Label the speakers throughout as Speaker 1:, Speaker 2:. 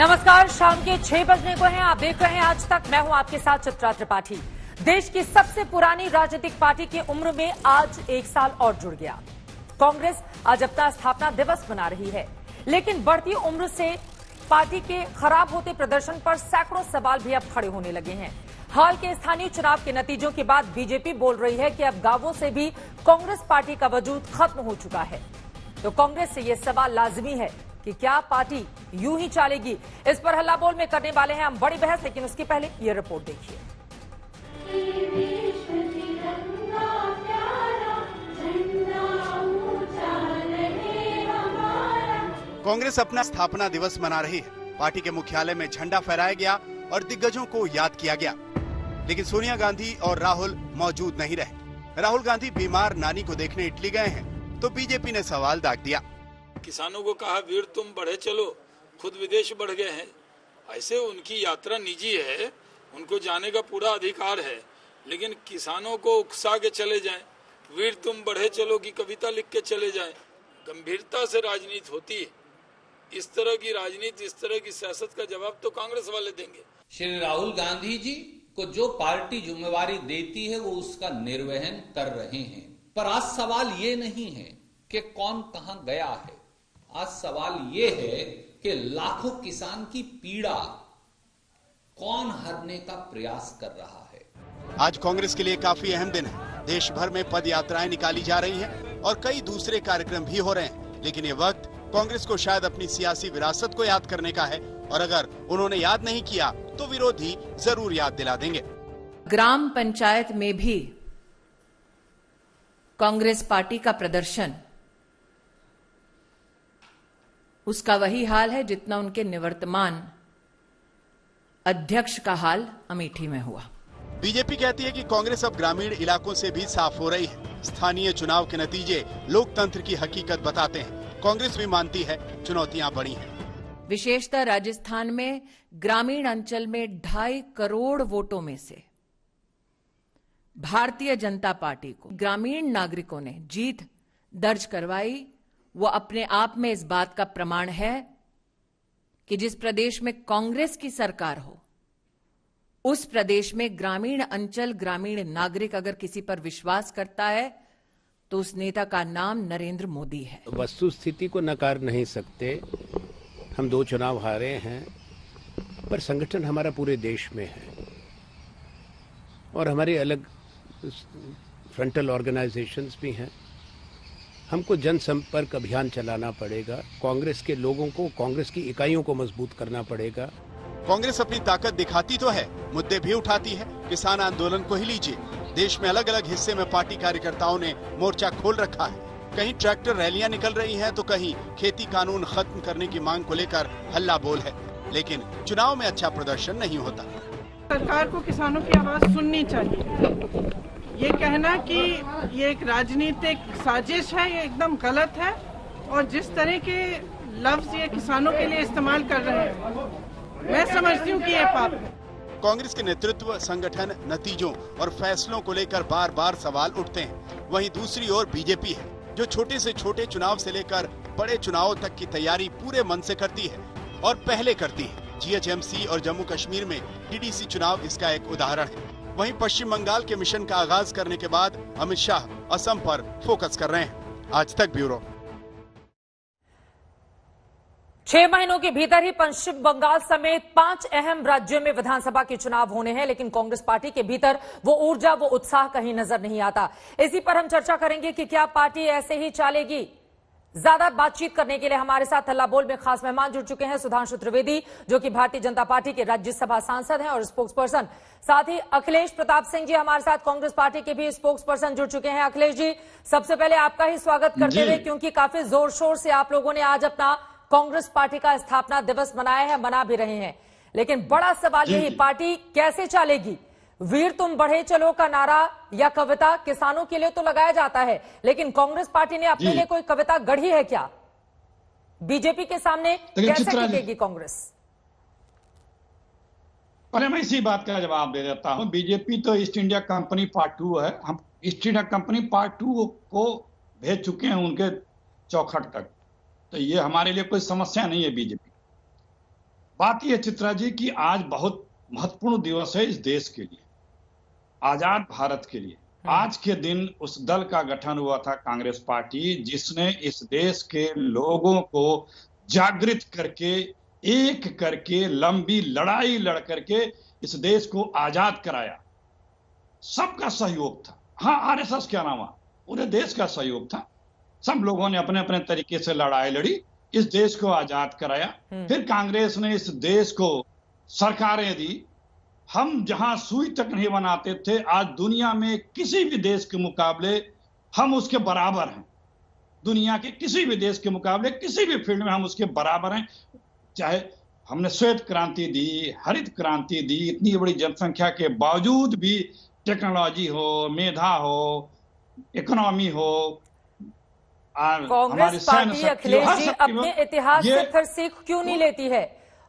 Speaker 1: नमस्कार, शाम के 6 बजने को हैं। आप देख रहे हैं आज तक। मैं हूं आपके साथ चित्रा त्रिपाठी। देश की सबसे पुरानी राजनीतिक पार्टी की उम्र में आज 1 साल और जुड़ गया। कांग्रेस आज अपना स्थापना दिवस मना रही है, लेकिन बढ़ती उम्र से पार्टी के खराब होते प्रदर्शन पर सैकड़ों सवाल भी अब खड़े होने लगे हैं। हाल के स्थानीय चुनाव के नतीजों के बाद बीजेपी बोल रही है कि अब गांवों से भी कांग्रेस पार्टी का वजूद खत्म हो चुका है। तो कांग्रेस से यह सवाल लाजमी है कि क्या पार्टी यूं ही चलेगी? इस पर हल्ला बोल में करने वाले हैं हम बड़ी बहस, लेकिन उसके पहले ये रिपोर्ट देखिए।
Speaker 2: कांग्रेस अपना स्थापना दिवस मना रही है। पार्टी के मुख्यालय में झंडा फहराया गया और दिग्गजों को याद किया गया, लेकिन सोनिया गांधी और राहुल मौजूद नहीं रहे। राहुल गांधी बीमार नानी को देखने इटली गए हैं, तो बीजेपी ने सवाल दाग दिया।
Speaker 3: किसानों को कहा वीर तुम बढ़े चलो, खुद विदेश बढ़ गए हैं। ऐसे उनकी यात्रा निजी है, उनको जाने का पूरा अधिकार है, लेकिन किसानों को उकसा के चले जाएं, वीर तुम बढ़े चलो की कविता लिख के चले जाएं। गंभीरता से राजनीति होती है। इस तरह की राजनीति, इस तरह की सियासत का जवाब तो कांग्रेस वाले देंगे।
Speaker 4: श्री राहुल गांधी जी को जो पार्टी जिम्मेवारी देती है वो उसका निर्वहन कर रहे हैं। पर आज सवाल ये नहीं है कि कौन कहां गया है, आज सवाल ये है कि लाखों किसान की पीड़ा कौन हरने का प्रयास कर रहा है।
Speaker 2: आज कांग्रेस के लिए काफी अहम दिन है। देश भर में पद यात्राएं निकाली जा रही हैं और कई दूसरे कार्यक्रम भी हो रहे हैं, लेकिन ये वक्त कांग्रेस को शायद अपनी सियासी विरासत को याद करने का है, और अगर उन्होंने याद नहीं किया तो विरोधी जरूर याद दिला देंगे।
Speaker 5: ग्राम पंचायत में भी कांग्रेस पार्टी का प्रदर्शन उसका वही हाल है जितना उनके निवर्तमान अध्यक्ष का हाल अमेठी में हुआ।
Speaker 2: बीजेपी कहती है कि कांग्रेस अब ग्रामीण इलाकों से भी साफ हो रही है। स्थानीय चुनाव के नतीजे लोकतंत्र की हकीकत बताते हैं। कांग्रेस भी मानती है चुनौतियां बड़ी हैं।
Speaker 5: विशेषतः राजस्थान में ग्रामीण अंचल में 2.5 करोड़ वोटों में से भारतीय जनता पार्टी को ग्रामीण नागरिकों ने जीत दर्ज करवाई। वो अपने आप में इस बात का प्रमाण है कि जिस प्रदेश में कांग्रेस की सरकार हो, उस प्रदेश में ग्रामीण अंचल, ग्रामीण नागरिक अगर किसी पर विश्वास करता है तो उस नेता का नाम नरेंद्र मोदी है।
Speaker 6: वस्तु स्थिति को नकार नहीं सकते। हम 2 चुनाव हारे हैं, पर संगठन हमारा पूरे देश में है और हमारे अलग फ्रंटल ऑर्गेनाइजेशंस भी हैं। हमको जनसंपर्क अभियान चलाना पड़ेगा। कांग्रेस के लोगों को, कांग्रेस की इकाइयों को मजबूत करना पड़ेगा।
Speaker 2: कांग्रेस अपनी ताकत दिखाती तो है, मुद्दे भी उठाती है। किसान आंदोलन को ही लीजिए। देश में अलग अलग हिस्से में पार्टी कार्यकर्ताओं ने मोर्चा खोल रखा है। कहीं ट्रैक्टर रैलियां निकल रही हैं, तो कहीं खेती कानून खत्म करने की मांग को लेकर हल्ला बोल है। लेकिन चुनाव में अच्छा प्रदर्शन नहीं होता।
Speaker 7: सरकार को किसानों की आवाज सुननी चाहिए। ये कहना कि ये एक राजनीतिक साजिश है, ये एकदम गलत है। और जिस तरह के लफ्ज ये किसानों के लिए इस्तेमाल कर रहे हैं, मैं समझती हूँ कि ये पाप है।
Speaker 2: कांग्रेस के नेतृत्व, संगठन, नतीजों और फैसलों को लेकर बार बार सवाल उठते हैं। वहीं दूसरी ओर बीजेपी है, जो छोटे से छोटे चुनाव से लेकर बड़े चुनावों तक की तैयारी पूरे मन से करती है और पहले करती है। जीएचएमसी और जम्मू कश्मीर में डीडीसी चुनाव इसका एक उदाहरण है। वहीं पश्चिम बंगाल के मिशन का आगाज करने के बाद अमित शाह असम पर फोकस कर रहे हैं। आज तक ब्यूरो।
Speaker 1: 6 महीनों के भीतर ही पश्चिम बंगाल समेत 5 अहम राज्यों में विधानसभा के चुनाव होने हैं, लेकिन कांग्रेस पार्टी के भीतर वो ऊर्जा, वो उत्साह कहीं नजर नहीं आता। इसी पर हम चर्चा करेंगे कि क्या पार्टी ऐसे ही चलेगी। ज्यादा बातचीत करने के लिए हमारे साथ हल्ला बोल में खास मेहमान जुड़ चुके हैं। सुधांशु त्रिवेदी, जो कि भारतीय जनता पार्टी के राज्यसभा सांसद हैं और स्पोक्स पर्सन। साथ ही अखिलेश प्रताप सिंह जी हमारे साथ कांग्रेस पार्टी के भी स्पोक्स पर्सन जुड़ चुके हैं। अखिलेश जी, सबसे पहले आपका ही स्वागत करते हुए, क्योंकि काफी जोर शोर से आप लोगों ने आज अपना कांग्रेस पार्टी का स्थापना दिवस मनाया है, मना भी रहे हैं, लेकिन बड़ा सवाल यही, पार्टी कैसे चलेगी? वीर तुम बढ़े चलो का नारा या कविता किसानों के लिए तो लगाया जाता है, लेकिन कांग्रेस पार्टी ने अपने लिए कोई कविता गढ़ी है क्या? बीजेपी के सामने कैसे टिकेगी कांग्रेस?
Speaker 8: पहले मैं इसी बात का जवाब दे देता हूं। बीजेपी तो ईस्ट इंडिया कंपनी पार्ट 2 है। हम ईस्ट इंडिया कंपनी पार्ट 2 को भेज चुके हैं उनके चौखट तक, तो ये हमारे लिए कोई समस्या नहीं है बीजेपी। बात यह चित्रा जी कि आज बहुत महत्वपूर्ण दिवस है इस देश के लिए, आजाद भारत के लिए। आज के दिन उस दल का गठन हुआ था, कांग्रेस पार्टी, जिसने इस देश के लोगों को जागृत करके, एक करके, लंबी लड़ाई लड़ करके इस देश को आजाद कराया। सबका सहयोग था। हाँ, आरएसएस क्या नाम, पूरे देश का सहयोग था। सब लोगों ने अपने अपने तरीके से लड़ाई लड़ी, इस देश को आजाद कराया। फिर कांग्रेस ने इस देश को सरकारें दी। हम जहां सुई तक नहीं बनाते थे, आज दुनिया में किसी भी देश के मुकाबले हम उसके बराबर हैं। दुनिया के किसी भी देश के मुकाबले किसी भी फील्ड में हम उसके बराबर हैं। चाहे हमने श्वेत क्रांति दी, हरित क्रांति दी, इतनी बड़ी जनसंख्या के बावजूद भी टेक्नोलॉजी हो, मेधा हो, इकोनॉमी हो,
Speaker 1: कांग्रेस पार्टी अखिलेश जी अपने इतिहास से फिर सीख क्यों नहीं लेती है?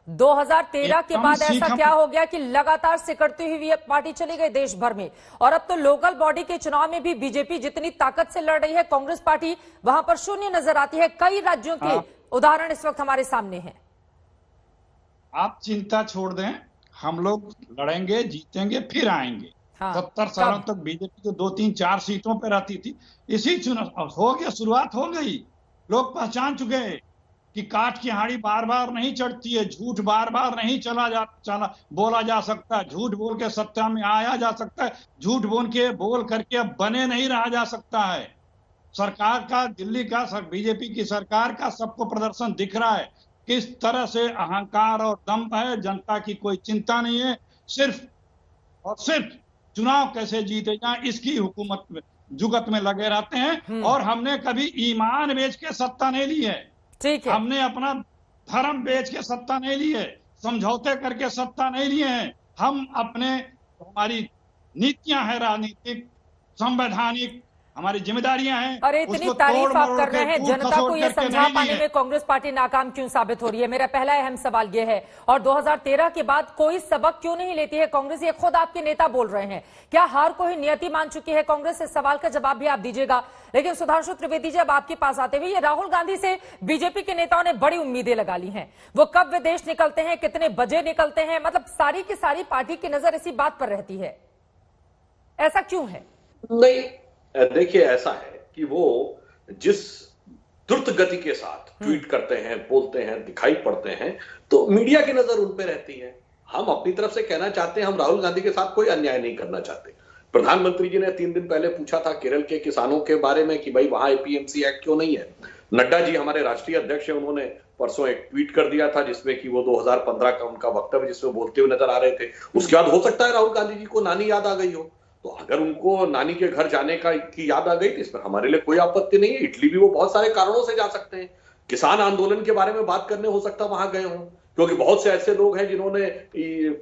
Speaker 1: 2013 के बाद ऐसा क्या हो गया कि लगातार सिकड़ती हुई पार्टी चली गई देश भर में, और अब तो लोकल बॉडी के चुनाव में भी बीजेपी जितनी ताकत से लड़ रही है, कांग्रेस पार्टी वहां पर शून्य नजर आती है। कई राज्यों के उदाहरण इस वक्त हमारे सामने हैं।
Speaker 8: आप चिंता छोड़ दें, हम लोग लड़ेंगे, जीतेंगे, फिर आएंगे। 70 सालों तक बीजेपी तो 2-3-4 सीटों पर रहती थी। इसी चुनाव हो गया, शुरुआत हो गई। लोग पहचान चुके हैं कि काठ की हाड़ी बार बार नहीं चढ़ती है, झूठ बार बार नहीं बोला जा सकता, झूठ बोल के सत्ता में आया जा सकता है, झूठ बोल करके अब बने नहीं रहा जा सकता है। सरकार का, दिल्ली का, बीजेपी की सरकार का सबको प्रदर्शन दिख रहा है, किस तरह से अहंकार और दंभ है। जनता की कोई चिंता नहीं है, सिर्फ और सिर्फ चुनाव कैसे जीते जाए इसकी हुकूमत में, जुगत में लगे रहते हैं। और हमने कभी ईमान बेच के सत्ता नहीं ली है,
Speaker 1: ठीक है,
Speaker 8: हमने अपना धर्म बेच के सत्ता नहीं ली है, समझौते करके सत्ता नहीं लिए हैं। हम अपने, हमारी नीतियां हैं राजनीतिक, संवैधानिक, हमारी जिम्मेदारियां हैं।
Speaker 1: और इतनी तारीफ आप कर रहे हैं, जनता को यह समझा पाने में कांग्रेस पार्टी नाकाम क्यों साबित हो रही है? मेरा पहला अहम सवाल यह है। और 2013 के बाद कोई सबक क्यों नहीं लेती है कांग्रेस? ये खुद आपके नेता बोल रहे हैं। क्या हार को ही नियति मान चुकी है कांग्रेस? इस सवाल का जवाब भी आप दीजिएगा। लेकिन सुधांशु त्रिवेदी जी, अब आपके पास आते हुए, ये राहुल गांधी से बीजेपी के नेताओं ने बड़ी उम्मीदें लगा ली हैं। वो कब विदेश निकलते हैं, कितने बजे निकलते हैं, मतलब सारी की सारी पार्टी की नजर इसी बात पर रहती है। ऐसा क्यों है?
Speaker 9: नहीं, देखिए, ऐसा है कि वो जिस द्रुत गति के साथ ट्वीट करते हैं, बोलते हैं, दिखाई पड़ते हैं, तो मीडिया की नजर उन पे रहती है। हम अपनी तरफ से कहना चाहते हैं, हम राहुल गांधी के साथ कोई अन्याय नहीं करना चाहते। प्रधानमंत्री जी ने 3 दिन पहले पूछा था केरल के किसानों के बारे में कि भाई वहां एपीएमसी एक्ट क्यों नहीं है। नड्डा जी हमारे राष्ट्रीय अध्यक्ष है, उन्होंने परसों एक ट्वीट कर दिया था जिसमें कि वो 2015 का उनका वक्तव्य जिसमें बोलते हुए नजर आ रहे थे। उसके बाद हो सकता है राहुल गांधी जी को नानी याद आ गई हो, तो अगर उनको नानी के घर जाने की याद आ गई तो इसमें हमारे लिए कोई आपत्ति नहीं है। इटली भी वो बहुत सारे कारणों से जा सकते हैं। किसान आंदोलन के बारे में बात करने हो सकता है वहां गए हों, क्योंकि बहुत से ऐसे लोग हैं जिन्होंने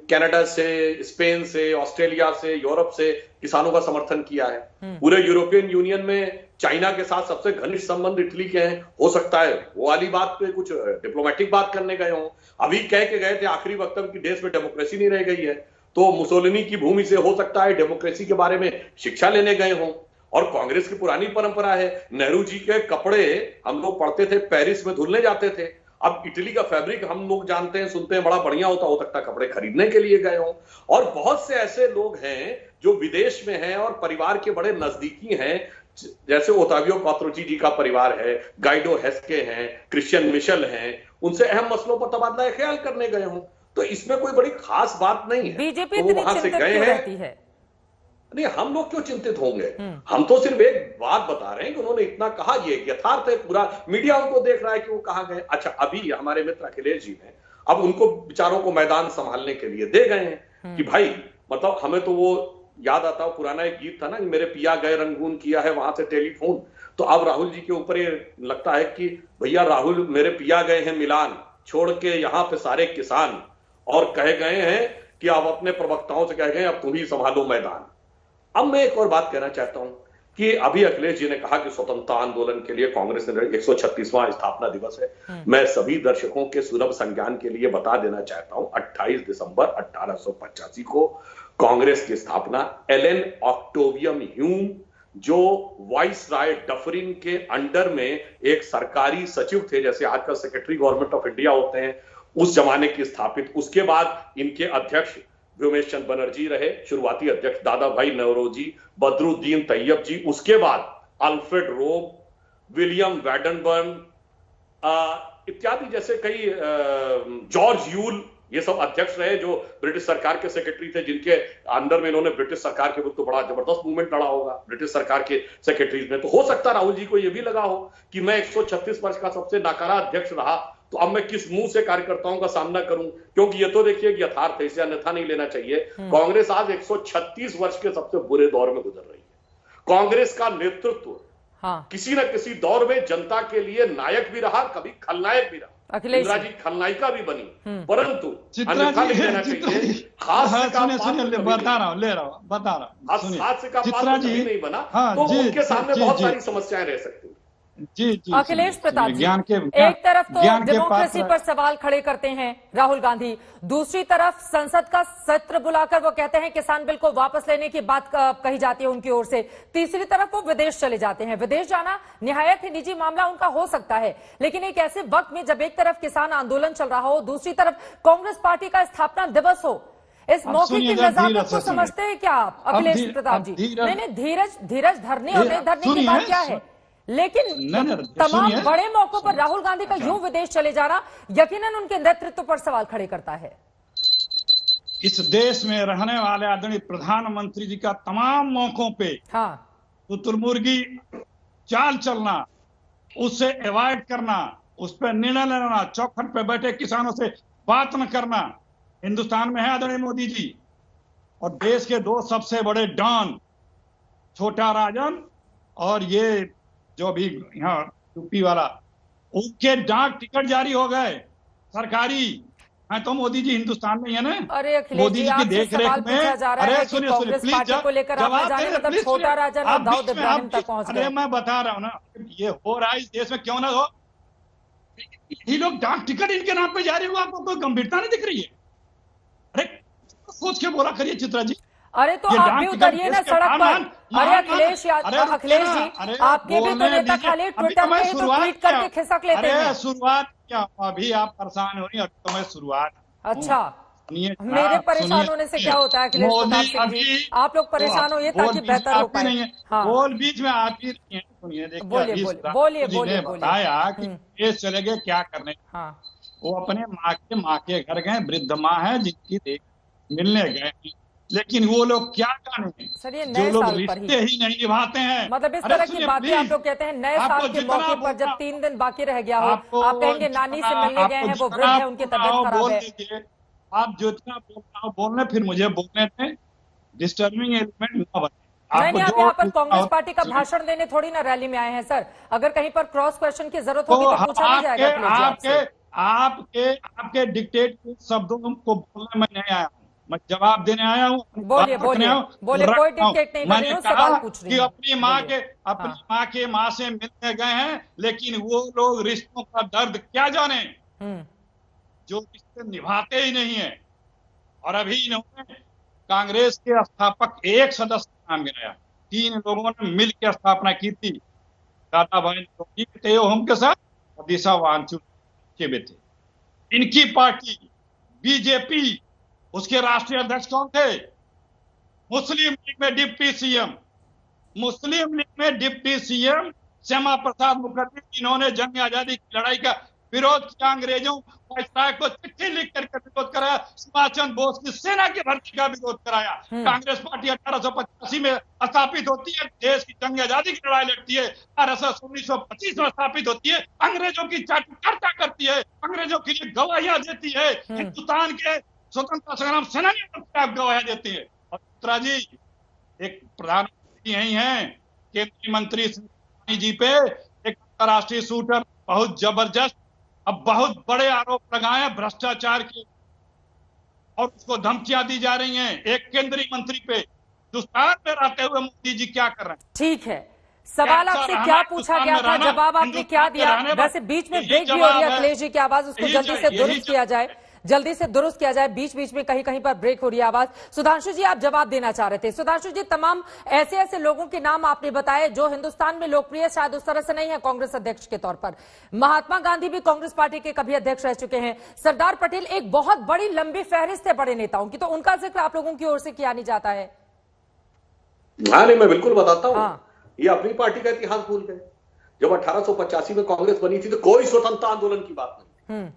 Speaker 9: कनाडा से, स्पेन से, ऑस्ट्रेलिया से, यूरोप से किसानों का समर्थन किया है। पूरे यूरोपियन यूनियन में चाइना के साथ सबसे घनिष्ठ संबंध इटली के हैं। हो सकता है वो वाली बात पे कुछ डिप्लोमेटिक बात करने गए हों। अभी कह के गए थे आखिरी वक्तव्य कि देश में डेमोक्रेसी नहीं रह गई है, तो मुसोलिनी की भूमि से हो सकता है डेमोक्रेसी के बारे में शिक्षा लेने गए हों। और कांग्रेस की पुरानी परंपरा है, नेहरू जी के कपड़े हम लोग पढ़ते थे पेरिस में धुलने जाते थे। अब इटली का फैब्रिक हम लोग जानते हैं, सुनते हैं, बड़ा बढ़िया होता, हो सकता है कपड़े खरीदने के लिए गए हों। और बहुत से ऐसे लोग हैं जो विदेश में हैं और परिवार के बड़े नजदीकी हैं, जैसे ओतावियो क्वात्रोची जी का परिवार है, गाइडो हेस्के हैं, क्रिश्चियन मिशेल हैं, उनसे अहम मसलों पर तबादला ख्याल करने गए हों। तो इसमें कोई बड़ी खास बात नहीं है।
Speaker 1: बीजेपी
Speaker 9: तो वहां से गए हैं, नहीं, हम लोग क्यों चिंतित होंगे? हम तो सिर्फ एक बात बता रहे हैं कि उन्होंने इतना कहा, ये यथार्थ है, पूरा मीडिया उनको देख रहा है कि वो कहां गए। अच्छा, अभी हमारे मित्र अखिलेश जी ने अब उनको बेचारों को मैदान संभालने के लिए दे गए हैं कि भाई, मतलब हमें तो वो याद आता, पुराना एक गीत था ना, मेरे पिया गए रंगून, किया है वहां से टेलीफोन। तो अब राहुल जी के ऊपर ये लगता है कि भैया राहुल मेरे पिया गए हैं मिलान, छोड़ के यहाँ पे सारे किसान, और कहे गए हैं कि अब अपने प्रवक्ताओं से कह गए अब तुम ही संभालो मैदान। अब मैं एक और बात कहना चाहता हूं कि अभी अखिलेश जी ने कहा कि स्वतंत्रता आंदोलन के लिए कांग्रेस ने 136वां स्थापना दिवस है। मैं सभी दर्शकों के सुलभ संज्ञान के लिए बता देना चाहता हूं, 28 दिसंबर 1885 को कांग्रेस की स्थापना एलन ऑक्टेवियम ह्यूम, जो वाइस राय डफरिन के अंडर में एक सरकारी सचिव थे, जैसे आजकल सेक्रेटरी गवर्नमेंट ऑफ इंडिया होते हैं, उस जमाने की स्थापित। उसके बाद इनके अध्यक्ष व्योमेश चंद्र बनर्जी रहे, शुरुआती अध्यक्ष दादा भाई नौरोजी, बदरुद्दीन तैयब जी, उसके बाद अल्फ्रेड रोब, विलियम वैडनबर्न इत्यादि जैसे कई, जॉर्ज यूल, ये सब अध्यक्ष रहे जो ब्रिटिश सरकार के सेक्रेटरी थे, जिनके अंडर में इन्होंने ब्रिटिश सरकार के विरुद्ध बड़ा जबरदस्त मूवमेंट लड़ा होगा ब्रिटिश सरकार के सेक्रेटरीज में। तो हो सकता है राहुल जी को यह भी लगा हो कि मैं 136 वर्ष का सबसे नाकारा अध्यक्ष रहा, तो अब मैं किस मुंह से कार्यकर्ताओं का सामना करूं, क्योंकि ये तो देखिए कि यथार्थ है, इसे अन्यथा नहीं लेना चाहिए। कांग्रेस आज 136 वर्ष के सबसे बुरे दौर में गुजर रही है। कांग्रेस का नेतृत्व किसी न किसी दौर में जनता के लिए नायक भी रहा, कभी खलनायक भी रहा। इंदिरा जी खलनायिका भी बनी, परंतु अन्यथा नहीं लेना चाहिए। हास्य का पात्र
Speaker 8: बता रहा हूँ
Speaker 9: हास्य का पात्र कभी नहीं बना, तो उनके सामने बहुत सारी समस्याएं रह सकती हैं।
Speaker 8: जी
Speaker 1: अखिलेश प्रताप जी, एक तरफ तो डेमोक्रेसी पर सवाल खड़े करते हैं राहुल गांधी, दूसरी तरफ संसद का सत्र बुलाकर वो कहते हैं किसान बिल को वापस लेने की बात कही जाती है उनकी ओर से, तीसरी तरफ वो विदेश चले जाते हैं। विदेश जाना निहायत ही निजी मामला उनका हो सकता है, लेकिन एक ऐसे वक्त में जब एक तरफ किसान आंदोलन चल रहा हो, दूसरी तरफ कांग्रेस पार्टी का स्थापना दिवस हो, इस मौके की नजाकत को समझते हैं क्या आप अखिलेश प्रताप जी? नहीं, धीरज धरने और नहीं धरने की बात क्या है, लेकिन तमाम बड़े मौकों पर राहुल गांधी का यूं विदेश चले जाना यकीनन उनके नेतृत्व पर सवाल खड़े करता है।
Speaker 8: इस देश में रहने वाले आदरणीय प्रधानमंत्री जी का तमाम मौकों पे तुतुलमुर्गी चाल चलना, उससे अवॉइड करना, उस पर निर्णय लेना, चौखट पे बैठे किसानों से बात न करना, हिंदुस्तान में है आदरणीय मोदी जी। और देश के दो सबसे बड़े डॉन, छोटा राजन और ये जो भी यहाँ यूपी वाला, उनके डाक टिकट जारी हो गए सरकारी। है तो मोदी जी हिंदुस्तान में ही है ना।
Speaker 1: अरे मोदी जी की देख रेख में, अरे सुनिए प्लीज, छोटा राजन और दाऊद इब्राहिम तक पहुंच गए।
Speaker 8: अरे मैं बता रहा हूँ ना, ये हो रहा है इस देश में, क्यों ना हो। ये लोग डाक टिकट इनके नाम पे जारी हुआ, आपको कोई गंभीरता नहीं दिख रही है? अरे सोच के बोला करिए चित्रा जी।
Speaker 1: अरे तो आप भी उतरिए ना सड़क पर। अरे अखिलेश जी, आपके भी तो नेता खाली ट्विटर पे तो ट्वीट करके खिसक लेते हैं।
Speaker 8: शुरुआत क्या, अभी आप परेशान हो रही है, तो मैं शुरुआत।
Speaker 1: अच्छा, मेरे परेशान होने से क्या होता है अखिलेश प्रताप सिंह जी? आप लोग परेशान होइए ताकि बेहतर हो पाए।
Speaker 8: बोल बीच में आती रही है। सुनिए, देखिए बोलिए बताया कि केस चले गए क्या करने। वो अपने माँ के घर गए, वृद्ध माँ है जिनकी देख मिलने गए, लेकिन वो लोग क्या जाने
Speaker 1: सर, ये
Speaker 8: जो
Speaker 1: नए
Speaker 8: लोग
Speaker 1: साल पर
Speaker 8: रिश्ते ही नहीं निभाते हैं।
Speaker 1: मतलब इस तरह की बातें आप लोग कहते हैं नए साल के मौके पर, जब 3 दिन बाकी रह गया हो, आप कहेंगे नानी से मिलने गए हैं, वो वृद्ध है, उनकी तबीयत खराब है।
Speaker 8: आप जितना बोलना बोलने, फिर मुझे बोलने थे, डिस्टर्बिंग एलिमेंट न बने।
Speaker 1: नहीं, आप यहाँ पर कांग्रेस पार्टी का भाषण देने थोड़ी ना रैली में आए हैं सर। अगर कहीं पर क्रॉस क्वेश्चन की जरूरत होगी तो पूछा नहीं जाएगा।
Speaker 8: आपके डिक्टेट शब्दों को बोलने में नहीं आया, मैं जवाब देने आया हूँ।
Speaker 1: बोलिए, कोई डिक्टेट नहीं कर रही हूँ, सवाल पूछ रही हूँ।
Speaker 8: अपनी माँ के माँ से मिलने गए हैं, लेकिन वो लोग रिश्तों का दर्द क्या जाने, जो रिश्ते निभाते ही नहीं है। और अभी इन्होंने कांग्रेस के स्थापक एक सदस्य नाम गिनाया, 3 लोगों ने मिलकर स्थापना की थी, दादा भाई हम के साथ दिशा वांचुर के भी थे। इनकी पार्टी बीजेपी, उसके राष्ट्रीय अध्यक्ष कौन थे? मुस्लिम लीग में डिप्टी सीएम श्यामा प्रसाद मुखर्जी, जिन्होंने जंग आजादी की लड़ाई का विरोध किया, अंग्रेजों को चिट्ठी लिख करके विरोध कराया, सुभाष चंद्र बोस की सेना की भर्ती का विरोध कराया। कांग्रेस पार्टी 1885 में स्थापित होती है, देश की जंग आजादी की लड़ाई लड़ती है। RSS 1925 में स्थापित होती है, अंग्रेजों की चाटुकारिता करती है, अंग्रेजों के लिए गवाहियां देती है, हिंदुस्तान के स्वतंत्रता संग्राम सेनानियों को आप गवाहियां देती है। और चित्रा जी, एक प्रधानमंत्री यही हैं, केंद्रीय मंत्री जी पे एक अंतर्राष्ट्रीय शूटर बहुत जबरदस्त, अब बहुत बड़े आरोप लगाए भ्रष्टाचार के, और उसको धमकियां दी जा रही हैं एक केंद्रीय मंत्री पे। हिंदुस्तान में रहते हुए मोदी जी क्या कर रहे हैं?
Speaker 1: ठीक है, सवाल आपसे क्या पूछा गया था, जवाब आपने क्या दिया? वैसे बीच में ब्रेक भी हो रही है अखिलेश जी की आवाज, उसको जल्दी से दुरुस्त किया जाए। जल्दी से दुरुस्त किया जाए। बीच बीच में कहीं कहीं पर ब्रेक हो रही है आवाज। सुधांशु जी, आप जवाब देना चाह रहे थे। सुधांशु जी, तमाम ऐसे ऐसे लोगों के नाम आपने बताए जो हिंदुस्तान में लोकप्रिय शायद उस तरह से नहीं है कांग्रेस अध्यक्ष के तौर पर। महात्मा गांधी भी कांग्रेस पार्टी के कभी अध्यक्ष रह चुके हैं, सरदार पटेल, एक बहुत बड़ी लंबी फहरिस्त है बड़े नेताओं की, तो उनका जिक्र आप लोगों की ओर से किया नहीं जाता है।
Speaker 9: हाँ नहीं, मैं बिल्कुल बताता हूँ।
Speaker 1: हाँ।
Speaker 9: ये अपनी पार्टी का इतिहास भूल गए। जब 1885 में कांग्रेस बनी थी तो कोई स्वतंत्रता आंदोलन की बात नहीं।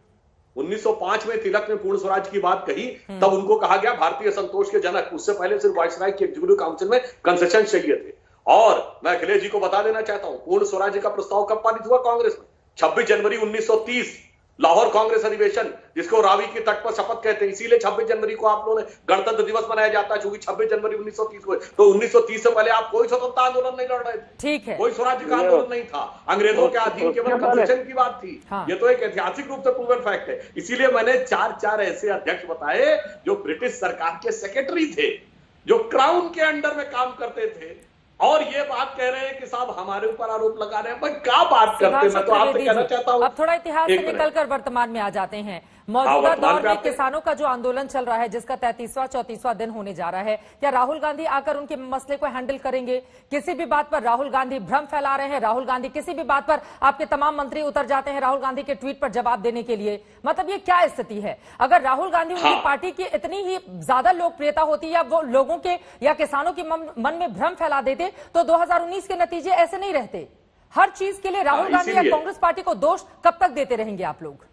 Speaker 9: 1905 में तिलक ने पूर्ण स्वराज की बात कही, तब उनको कहा गया भारतीय संतोष के जनक। उससे पहले सिर्फ वायसराय की एग्जीक्यूटिव काउंसिल में कंसेशन चाहिए थे। और मैं अखिलेश जी को बता देना चाहता हूं, पूर्ण स्वराज का प्रस्ताव कब पारित हुआ कांग्रेस में? 26 जनवरी 1930 लाहौर कांग्रेस अधिवेशन, जिसको रावी के तट पर शपथ कहते हैं। इसीलिए 26 जनवरी को आप लोगों ने गणतंत्र दिवस मनाया जाता है, क्योंकि 26 जनवरी 1930 को। तो 1930 से पहले आप कोई स्वतंत्रता आंदोलन नहीं लड़ रहे थे।
Speaker 1: ठीक है,
Speaker 9: कोई स्वराज्य का आंदोलन नहीं था। अंग्रेजों के अधीन केवल कंसेशन की बात थी।
Speaker 1: हाँ।
Speaker 9: ये तो एक ऐतिहासिक रूप से प्रूवन फैक्ट है। इसीलिए मैंने चार ऐसे अध्यक्ष बताए जो ब्रिटिश सरकार के सेक्रेटरी थे, जो क्राउन के अंडर में काम करते थे, और ये बात कह रहे हैं कि साहब हमारे ऊपर आरोप लगा रहे हैं। भाई क्या बात करते हैं? मैं तो आपसे कहना चाहता हूं।
Speaker 1: अब थोड़ा इतिहास से निकलकर वर्तमान में आ जाते हैं। मौजूदा दौर में किसानों का जो आंदोलन चल रहा है, जिसका 33वां 34वां दिन होने जा रहा है, क्या राहुल गांधी आकर उनके मसले को हैंडल करेंगे? किसी भी बात पर राहुल गांधी भ्रम फैला रहे हैं। राहुल गांधी किसी भी बात पर, आपके तमाम मंत्री उतर जाते हैं राहुल गांधी के ट्वीट पर जवाब देने के लिए। मतलब ये क्या स्थिति है? अगर राहुल गांधी उनकी पार्टी की इतनी ही ज्यादा लोकप्रियता होती या वो लोगों के या किसानों के मन में भ्रम फैला देते तो 2019 के नतीजे ऐसे नहीं रहते। हर चीज के लिए राहुल गांधी या कांग्रेस पार्टी को दोष कब तक देते रहेंगे आप लोग?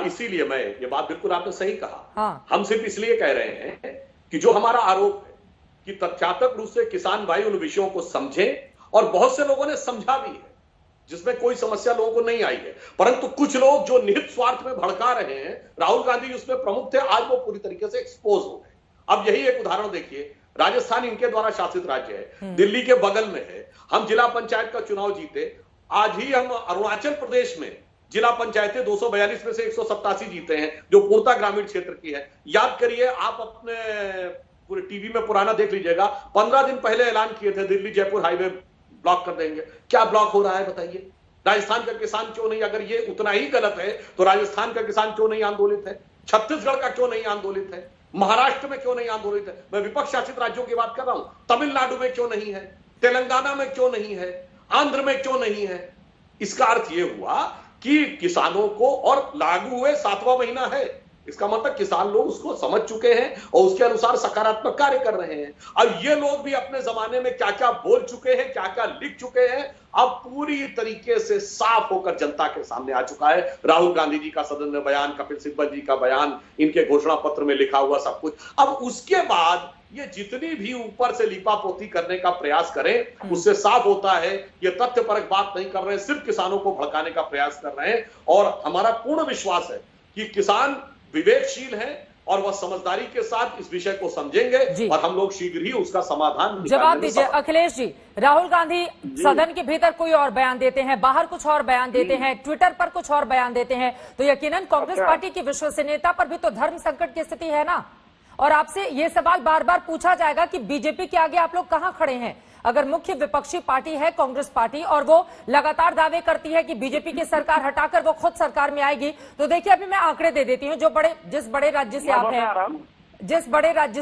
Speaker 9: इसीलिए मैं, ये बात बिल्कुल आपने सही कहा।
Speaker 1: हाँ।
Speaker 9: हम सिर्फ इसलिए कह रहे हैं कि जो हमारा आरोप है कि तथ्यात्मक रूप से किसान भाई उन विषयों को समझें, और बहुत से लोगों ने समझा भी है, जिसमें कोई समस्या लोगों को नहीं आई है। परंतु कुछ लोग जो निहित स्वार्थ में भड़का रहे हैं, राहुल गांधी उसमें प्रमुख थे, आज वो पूरी तरीके से एक्सपोज हो गए। अब यही एक उदाहरण देखिए, राजस्थान इनके द्वारा शासित राज्य है, दिल्ली के बगल में है। हम जिला पंचायत का चुनाव जीते। आज ही हम अरुणाचल प्रदेश में जिला पंचायतें 242 में से 187 जीते हैं, जो पूर्णतः ग्रामीण क्षेत्र की है। याद करिए, आप अपने पूरे टीवी में पुराना देख लीजिएगा, 15 दिन पहले ऐलान किए थे दिल्ली जयपुर हाईवे ब्लॉक कर देंगे। क्या ब्लॉक हो रहा है बताइए? राजस्थान का किसान क्यों नहीं? अगर ये उतना ही गलत है तो राजस्थान का किसान क्यों नहीं आंदोलित है? छत्तीसगढ़ का क्यों नहीं आंदोलित है? महाराष्ट्र में क्यों नहीं आंदोलित है? मैं विपक्ष शासित राज्यों की बात कर रहा हूं। तमिलनाडु में क्यों नहीं है? तेलंगाना में क्यों नहीं है? आंध्र में क्यों नहीं है? इसका अर्थ यह हुआ कि किसानों को, और लागू हुए 7वां महीना है, इसका मतलब किसान लोग उसको समझ चुके हैं और उसके अनुसार सकारात्मक कार्य कर रहे हैं। अब ये लोग भी अपने जमाने में क्या क्या बोल चुके हैं, क्या क्या लिख चुके हैं, अब पूरी तरीके से साफ होकर जनता के सामने आ चुका है। राहुल गांधी जी का सदन में बयान, कपिल सिब्बल जी का बयान, इनके घोषणा पत्र में लिखा हुआ सब कुछ। अब उसके बाद ये जितनी भी ऊपर से लिपापोती करने का प्रयास करें, उससे साफ होता है ये तथ्यपरक बात नहीं कर रहे हैं, सिर्फ किसानों को भड़काने का प्रयास कर रहे हैं। और हमारा पूर्ण विश्वास है कि किसान विवेकशील है और वह समझदारी के साथ इस विषय को समझेंगे, और हम लोग शीघ्र ही उसका समाधान
Speaker 1: जवाब दीजिए अखिलेश जी। राहुल गांधी सदन के भीतर कोई और बयान देते हैं, बाहर कुछ और बयान देते हैं, ट्विटर पर कुछ और बयान देते हैं, तो यकीनन कांग्रेस पार्टी की विश्वसनीयता पर भी तो धर्म संकट की स्थिति है ना। और आपसे ये सवाल बार बार पूछा जाएगा कि बीजेपी के आगे आप लोग कहां खड़े हैं? अगर मुख्य विपक्षी पार्टी है कांग्रेस पार्टी और वो लगातार दावे करती है कि बीजेपी की सरकार हटाकर वो खुद सरकार में आएगी, तो देखिए अभी मैं आंकड़े दे देती हूँ। जिस बड़े राज्य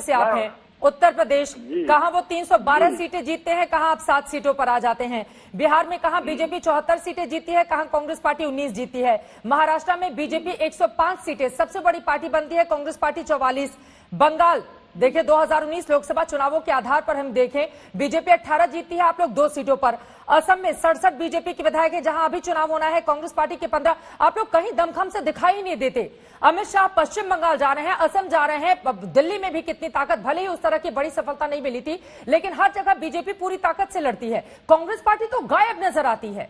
Speaker 1: से आप हैं, उत्तर प्रदेश, कहां वो 312 सीटें जीतते हैं, कहां आप 7 सीटों पर आ जाते हैं। बिहार में कहां बीजेपी 74 सीटें जीती है, कहां कांग्रेस पार्टी 19 जीती है। महाराष्ट्र में बीजेपी 105 सीटें, सबसे बड़ी पार्टी बनती है, कांग्रेस पार्टी 44। बंगाल देखिए 2019 लोकसभा चुनावों के आधार पर हम देखें, बीजेपी 18 जीती है, आप लोग 2 सीटों पर। असम में 67 बीजेपी के विधायक है, जहां अभी चुनाव होना है, कांग्रेस पार्टी के 15। आप लोग कहीं दमखम से दिखाई नहीं देते। अमित शाह पश्चिम बंगाल जा रहे हैं, असम जा रहे हैं, दिल्ली में भी कितनी ताकत, भले ही उस तरह की बड़ी सफलता नहीं मिली थी, लेकिन हर जगह बीजेपी पूरी ताकत से लड़ती है। कांग्रेस पार्टी तो गायब नजर आती है,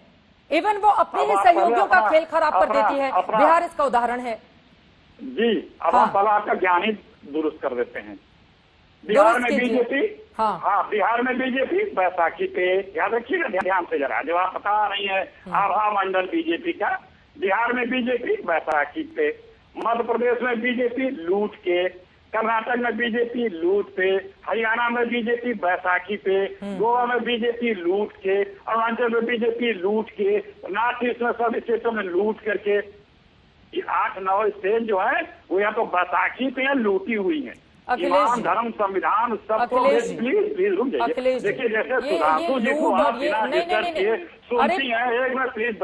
Speaker 1: इवन वो अपने ही सहयोगियों का खेल खराब कर देती है। बिहार इसका उदाहरण है
Speaker 10: जी। अब हम पहले आपका ज्ञान ही दुरुस्त कर देते हैं। बिहार में बीजेपी, हाँ बिहार में बीजेपी बैसाखी पे, याद रखिएगा ध्यान से जरा, जो आप पता नहीं है आभा मंडल बीजेपी का। बिहार में बीजेपी बैसाखी पे, मध्य प्रदेश में बीजेपी लूट के, कर्नाटक में बीजेपी लूट पे, हरियाणा में बीजेपी बैसाखी पे, गोवा में बीजेपी लूट के, अरुणाचल में बीजेपी लूट के, नॉर्थ ईस्ट में सब स्टेटों में लूट करके। कि 8-9 स्टेट जो है वो या तो बैसाखी पे या लूटी हुई है। ईमान, धर्म, संविधान सबको प्लीज रुक जाइए। देखिए जैसे सुधांशु जी को आप बिना डिस्कस सुनती हैं, एक मिनट प्लीज।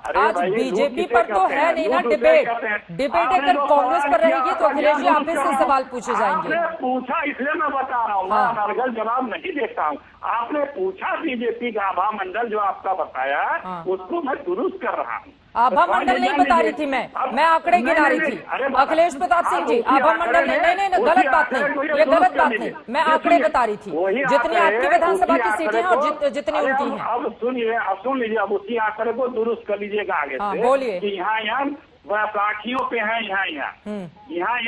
Speaker 1: आज बीजेपी पर तो है नहीं ना डिबेट अगर कांग्रेस पर रहेगी तो अखिलेश जी आप से सवाल पूछे जाएंगे।
Speaker 10: आपने पूछा इसलिए मैं बता रहा हूँ, मैं अनर्गल जवाब नहीं देता हूँ। आपने पूछा बीजेपी का आभा मंडल जो आपका बताया उसको मैं दुरुस्त कर रहा हूँ।
Speaker 1: आभा मंडल नहीं बता रही थी मैं आंकड़े गिना रही थी। अखिलेश प्रताप सिंह जी आभा मंडल नहीं, गलत बात नहीं, ये गलत बात नहीं, मैं आंकड़े बता रही थी जितनी आपकी विधानसभा की सीटें हैं और जितनी उनकी हैं।
Speaker 10: अब सुनिए, अब सुन लीजिए, अब उसी आंकड़े को दुरुस्त कर लीजिएगा आगे से।
Speaker 1: बोलिए।
Speaker 10: कि यहाँ बैसाखियों पे है, यहाँ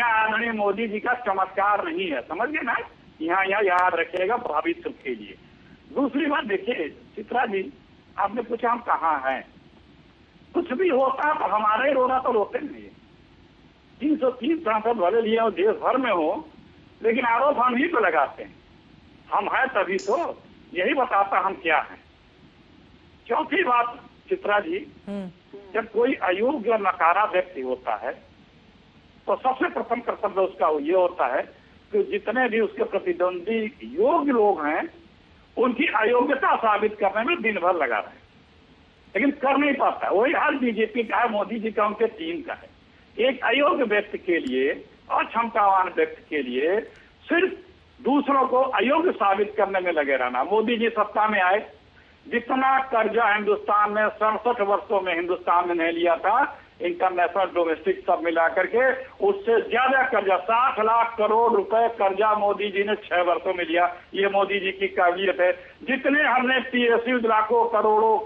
Speaker 10: आदरणीय मोदी जी का चमत्कार नहीं है, समझ गए ना। यहाँ याद रखिएगा भविष्य के लिए। दूसरी बात देखिए चित्रा जी, आपने पूछा हम कहाँ हैं। कुछ भी होता है तो हमारे रोना तो रोते नहीं है। 330 सांसद भले लिए और देश भर में हो, लेकिन आरोप हम ही तो लगाते हैं। हम हैं तभी तो, यही बताता हम क्या हैं। चौथी बात चित्रा जी, जब कोई अयोग्य नकारा व्यक्ति होता है तो सबसे प्रथम कर्तव्य उसका ये होता है कि जितने भी उसके प्रतिद्वंदी योग्य लोग हैं उनकी अयोग्यता साबित करने में दिन भर लगा रहे, लेकिन कर नहीं पाता। वही हाल बीजेपी का है, मोदी जी का, उनके टीम का है। एक अयोग्य व्यक्ति के लिए, अक्षमतावान व्यक्ति के लिए सिर्फ दूसरों को अयोग्य साबित करने में लगे रहना। मोदी जी सत्ता में आए, जितना कर्जा हिंदुस्तान में 67 वर्षों में हिंदुस्तान ने नहीं लिया था, इंटरनेशनल डोमेस्टिक सब मिला करके उससे ज्यादा कर्जा 60 लाख करोड़ रुपए कर्जा मोदी जी ने 6 वर्षों में लिया। ये मोदी जी की काबिलियत है। जितने हमने पीएसयू लाखों करोड़ों,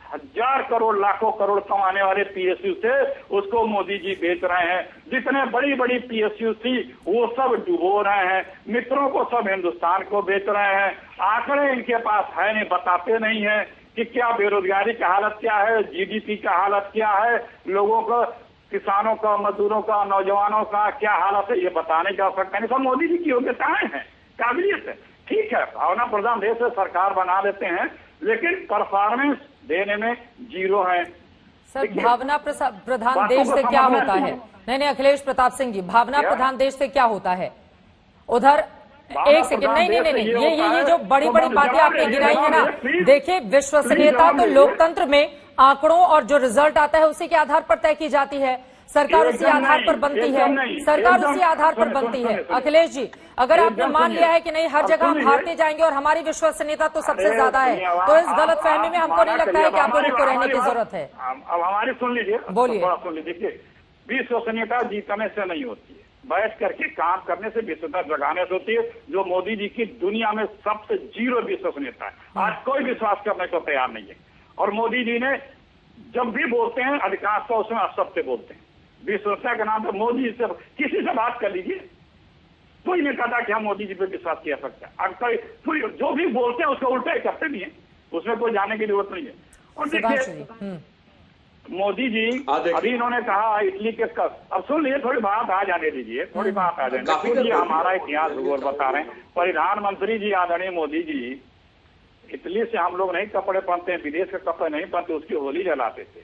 Speaker 10: 1000 करोड़ लाखों करोड़ कमाने वाले पीएसयू थे उसको मोदी जी बेच रहे हैं। जितने बड़ी बड़ी पीएसयू थी वो सब डुबो रहे हैं। मित्रों को सब हिंदुस्तान को बेच रहे हैं। आंकड़े इनके पास है नहीं, बताते नहीं है कि क्या बेरोजगारी का हालत क्या है, जीडीपी का हालत क्या है, लोगों का, किसानों का, मजदूरों का, नौजवानों का क्या हालत है, ये बताने की आवश्यकता नहीं। सब मोदी जी की योग्यताएं हैं, काबिलियत है। ठीक है, भावना प्रधान देश से सरकार बना लेते हैं, लेकिन परफॉर्मेंस देने में जीरो है।
Speaker 1: सर भावना प्रधान देश से क्या होता है? नहीं, अखिलेश प्रताप सिंह जी, भावना प्रधान देश से क्या होता है उधर? एक सेकंड, नहीं, ये जो बड़ी बड़ी बातें आपने गिनाई है ना, देखिए विश्वसनीयता तो लोकतंत्र में आंकड़ों और जो रिजल्ट आता है उसी के आधार पर तय की जाती है। सरकार उसी आधार पर बनती है, सरकार उसी आधार पर बनती है। अखिलेश जी, अगर आपने मान लिया है कि नहीं हर जगह हम हारते जाएंगे और हमारी विश्वसनीयता तो सबसे ज्यादा है, तो इस गलतफहमी में हमको नहीं लगता है कि आप लोगों को रहने की जरूरत है।
Speaker 10: अब हमारी सुन लीजिए,
Speaker 1: बोलिए।
Speaker 10: सुन लीजिए, विश्वसनीयता जीतने से नहीं होती है, बैठ करके काम करने से विश्वसनीयता जगाने से होती है, जो मोदी जी की दुनिया में सबसे जीरो विश्वसनीयता है। आज कोई विश्वास करने को तैयार नहीं है। और मोदी जी ने जब भी बोलते हैं अधिकांश तो उसमें असत्य बोलते हैं। विश्वसनीयता के नाम पर मोदी जी से किसी से बात कर लीजिए, कोई नहीं कहता कि हम मोदी जी पे विश्वास किया सकते हैं। जो भी बोलते हैं उसको उल्टा ही करते भी हैं, उसमें कोई जाने की जरूरत नहीं है। और देखिए मोदी जी अभी इन्होंने कहा इटली के अब सुन लीजिए, थोड़ी बात आ जाने दीजिए, थोड़ी बात आ जाने दीजिए। हमारा इतिहास भूगोल बता रहे हैं। प्रधानमंत्री जी आदरणीय मोदी जी, इटली से हम लोग नहीं कपड़े पहनते हैं, विदेश के कपड़े नहीं पहनते, उसकी होली जलाते थे।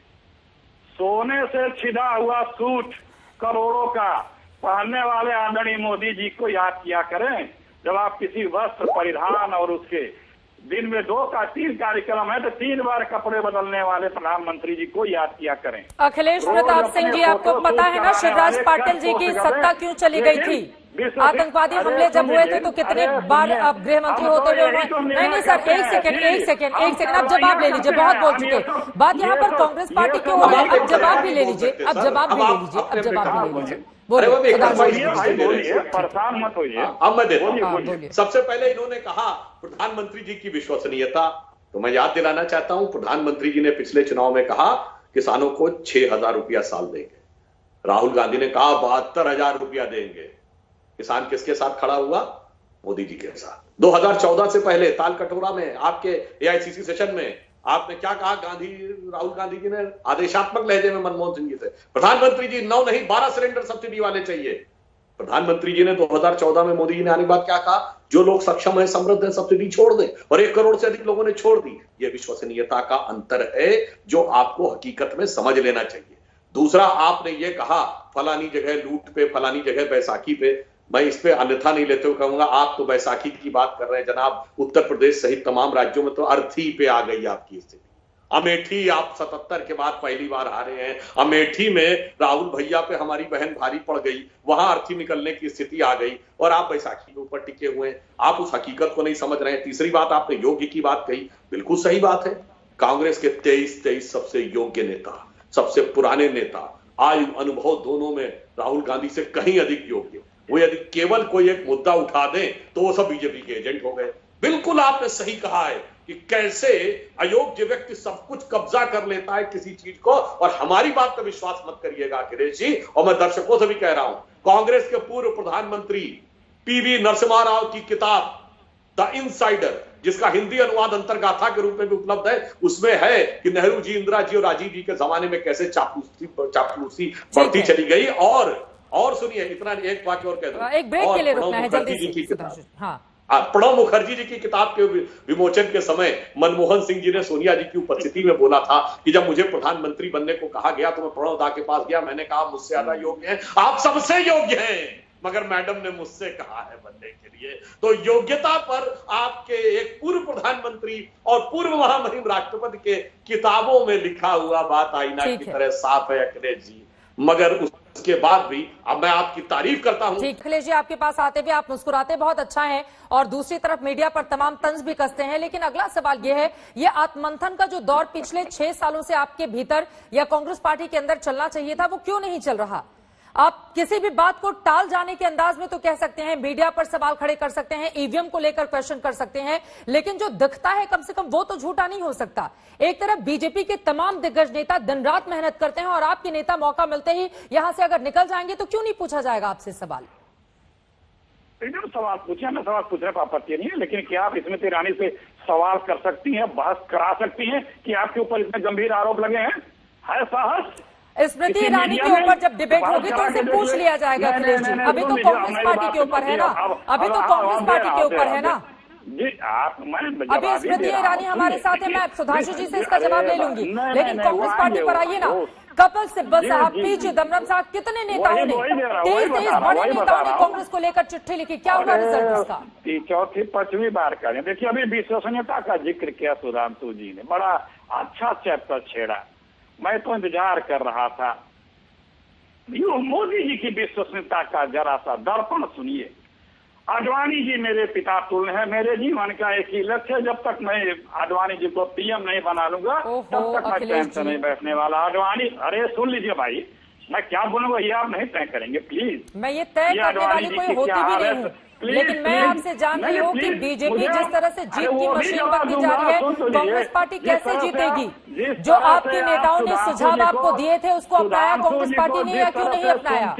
Speaker 10: सोने से छिदा हुआ सूट करोड़ों का पहनने वाले आदरणीय मोदी जी को याद किया करें। जब आप किसी वस्त्र परिधान और उसके दिन में 2 का 3 कार्यक्रम है तो 3 बार कपड़े बदलने वाले प्रधानमंत्री जी को याद किया करें।
Speaker 1: अखिलेश प्रताप सिंह जी, आपको पता है ना शिवराज पाटिल जी की सत्ता क्यों चली गई थी? आतंकवादी हमले जब हुए थे तो कितने बार आप गृह मंत्री होते हुए नहीं सर, एक सेकंड आप जवाब ले लीजिए, बहुत बोल चुके। बात यहाँ पर कांग्रेस पार्टी की हो रही है, अब जवाब भी ले लीजिए, अब जवाब भी ले लीजिए।
Speaker 10: परेशान मत होइए।
Speaker 9: अब मैं देता हूं। सबसे पहले इन्होंने कहा प्रधानमंत्री जी की विश्वसनीयता, तो मैं याद दिलाना चाहता हूं प्रधानमंत्री जी ने पिछले चुनाव में कहा किसानों को 6,000 रुपया साल देंगे। राहुल गांधी ने कहा 72,000 रुपया देंगे। किसान किसके साथ खड़ा हुआ? मोदी जी के साथ। 2014 से पहले ताल कटोरा में आपके एआईसीसी सेशन में आपने क्या कहा? राहुल गांधी जी ने आदेशात्मक लहजे में मनमोहन सिंह जी से, प्रधानमंत्री जी 9 नहीं 12 सिलेंडर सब्सिडी वाले चाहिए। प्रधानमंत्री जी ने 2014 में मोदी जी ने आने के बाद क्या कहा? जो लोग सक्षम है, समृद्ध है, सब्सिडी छोड़ दें, और 1 करोड़ से अधिक लोगों ने छोड़ दी। यह विश्वसनीयता का अंतर है जो आपको हकीकत में समझ लेना चाहिए। दूसरा, आपने ये कहा फलानी जगह लूट पे, फलानी जगह बैसाखी पे, मैं इस पे अन्यथा नहीं लेते हुए कहूंगा, आप तो बैसाखी की बात कर रहे हैं जनाब। उत्तर प्रदेश सहित तमाम राज्यों में तो अर्थी पे आ गई आपकी स्थिति। अमेठी आप 77 के बाद पहली बार हारे हैं। अमेठी में राहुल भैया पे हमारी बहन भारी पड़ गई, वहां अर्थी निकलने की स्थिति आ गई और आप बैसाखी के ऊपर टिके हुए हैं। आप उस हकीकत को नहीं समझ रहे हैं। तीसरी बात, आपने योग्य की बात कही, बिल्कुल सही बात है। कांग्रेस के 23 सबसे योग्य नेता, सबसे पुराने नेता, आयु अनुभव दोनों में राहुल गांधी से कहीं अधिक योग्य, वो यदि केवल कोई एक मुद्दा उठा दें तो वो सब बीजेपी के एजेंट हो गए। बिल्कुल आपने सही कहा है कि कैसे अयोग्य व्यक्ति सब कुछ कब्जा कर लेता है किसी चीज को। और हमारी बात का विश्वास मत करिएगा अखिलेश जी, और मैं दर्शकों से भी कह रहा हूं, कांग्रेस के पूर्व प्रधानमंत्री पीवी नरसिम्हा राव की किताब द इनसाइडर, जिसका हिंदी अनुवाद अंतर्गाथा के रूप में भी उपलब्ध है, उसमें है कि नेहरू जी, इंदिरा जी और राजीव जी के जमाने में कैसे चापलूसी बढ़ती चली गई। और सुनिए, इतना एक वाक्य और कह दूं,
Speaker 1: एक ब्रेक के लिए रुकना है जल्दी से।
Speaker 9: प्रणब मुखर्जी जी की किताब के विमोचन के समय मनमोहन सिंह जी ने सोनिया जी की उपस्थिति में बोला था कि जब मुझे प्रधानमंत्री बनने को कहा गया तो मैं प्रणब दा के पास गया, मैंने कहा मुझसे ज्यादा योग्य हैं, आप सबसे योग्य हैं, मगर मैडम ने मुझसे कहा है बनने के लिए। तो योग्यता पर आपके एक पूर्व प्रधानमंत्री और पूर्व महामहिम राष्ट्रपति के किताबों में लिखा हुआ बात आईना की तरह साफ है अखिलेश जी, मगर उसके बाद भी अब मैं आपकी तारीफ करता हूं।
Speaker 1: ठीक, अखिलेश जी आपके पास आते भी आप मुस्कुराते बहुत अच्छा है और दूसरी तरफ मीडिया पर तमाम तंज भी कसते हैं, लेकिन अगला सवाल यह है, ये आत्ममंथन का जो दौर पिछले 6 सालों से आपके भीतर या कांग्रेस पार्टी के अंदर चलना चाहिए था, वो क्यों नहीं चल रहा? आप किसी भी बात को टाल जाने के अंदाज में तो कह सकते हैं, मीडिया पर सवाल खड़े कर सकते हैं, ईवीएम को लेकर क्वेश्चन कर सकते हैं, लेकिन जो दिखता है कम से कम वो तो झूठा नहीं हो सकता। एक तरफ बीजेपी के तमाम दिग्गज नेता दिन रात मेहनत करते हैं और आपके नेता मौका मिलते ही यहां से अगर निकल जाएंगे तो क्यों नहीं पूछा जाएगा आपसे सवाल?
Speaker 10: एकदम सवाल पूछे, मैं सवाल पूछने पर आपत्ति नहीं है, लेकिन क्या आप स्मृति ईरानी से सवाल कर सकती हैं, बहस करा सकती हैं कि आपके ऊपर इतने गंभीर आरोप लगे हैं? है साहस?
Speaker 1: स्मृति ईरानी के ऊपर जब डिबेट होगी तो उसे पूछ लिया जाएगा अखिलेश जी। अभी तो कांग्रेस पार्टी के ऊपर है ना, अभी तो कांग्रेस पार्टी के ऊपर है ना
Speaker 10: जी।
Speaker 1: अभी स्मृति ईरानी हमारे साथ है, मैं सुधांशु जी से इसका जवाब ले लूंगी, लेकिन कांग्रेस पार्टी पर आइए ना। कपिल सिब्बल साहब, पी चिदम्बरम साहब, कितने नेताओं ने, 23 बड़े नेताओं ने कांग्रेस को लेकर चिट्ठी लिखी, क्या होगा रिजल्ट उसका?
Speaker 10: चौथी 5वीं बार करें। देखिए, अभी विश्वसनीयता का जिक्र किया सुधांशु जी ने, बड़ा अच्छा चैप्टर छेड़ा। मैं तो इंतजार कर रहा था, मोदी जी की विश्वसनीयता का जरा सा दर्पण सुनिए। आडवाणी जी मेरे पिता तुल्य है, मेरे जीवन का एक ही लक्ष्य है, जब तक मैं आडवाणी जी को पीएम नहीं बना लूंगा तब तक मैं ट्रेन से नहीं बैठने वाला। आडवाणी, अरे सुन लीजिए भाई, मैं क्या बोलूंगा ये आप नहीं तय करेंगे प्लीज।
Speaker 1: मैं ये तय करने वाली कोई होती भी नहीं हूँ, लेकिन मैं आपसे जान रही हूँ कि बीजेपी जिस तरह से जीत की मशीन बनती जा रही है, कांग्रेस पार्टी कैसे जीतेगी? जो आपके नेताओं ने सुझाव आपको दिए थे उसको अपनाया कांग्रेस पार्टी ने या क्यों नहीं अपनाया?